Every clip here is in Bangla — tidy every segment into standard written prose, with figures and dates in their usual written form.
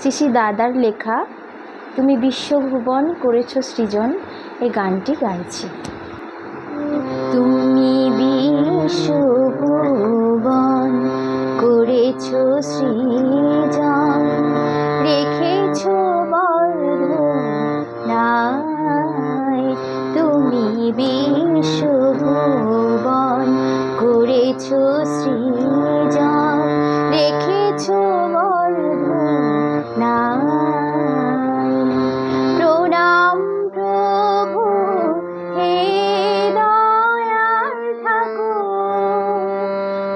শ্রী দাদার লেখা তুমি বিশ্বভুবন করেছো সৃজন এই গানটি গাইছি। তুমি বিশ্বভুবন করেছো সৃজন, রেখেছো বরদনায়। তুমি বিশ্বভুবন করেছো সৃজন, রেখেছো বরদনায়। প্রণাম প্রভু হে দয়াল ঠাকুর,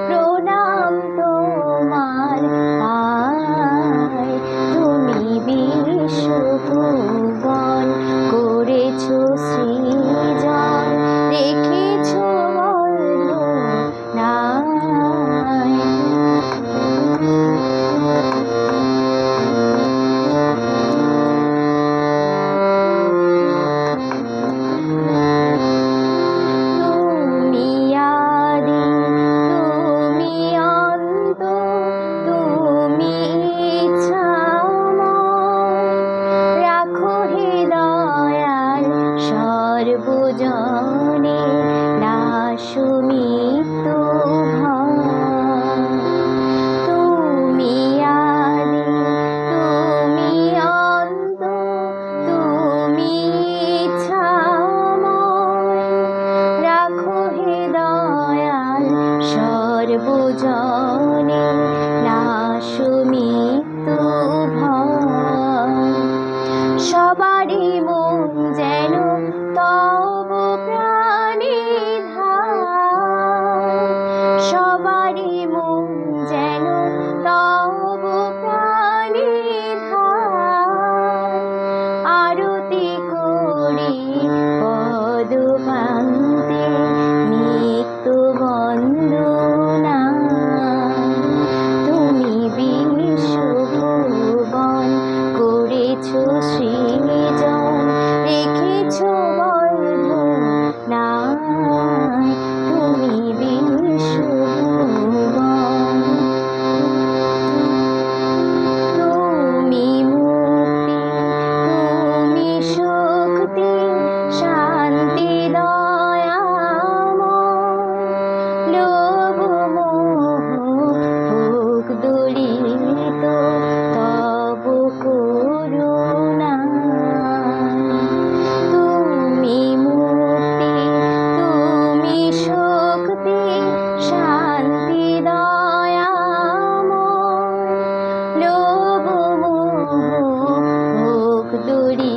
প্রণাম তোমার পায়। তুমি বিশ্বভুবন করেছো সৃজন, রেখেছো বরদনায়। তুমি আদি, তুমি অন্ত, তুমি ইচ্ছাময়। রাখো হে দয়াল সর্বজনে নাশু মৃত্যু ভয়। তুমি আদি, তুমি অন্ত, তুমি ইচ্ছাময়। রাখো হে দয়াল সর্বজনে নাশু মৃত্যু ভয়। সবারই মন যেন তব প্রাণে ধায়, সবারই মন যেন তব প্রাণে ধায়। আরতি করি পদপ্রান্তে নিত্য বন্দনা। তুমি বিশ্বভুবন করেছো সৃজন, রেখেছো বরদনায়। তুমি বিশ্বভুবন, তুমি মুক্তি, তুমি শক্তি, শান্তি দয়াময়। লোভ মোহ হোক দূরীত তব করুণায়। তুমি মুক্তি, তুমি শক্তি, শান্তি দয়াময়। লোভ মোহ হোক দূরীত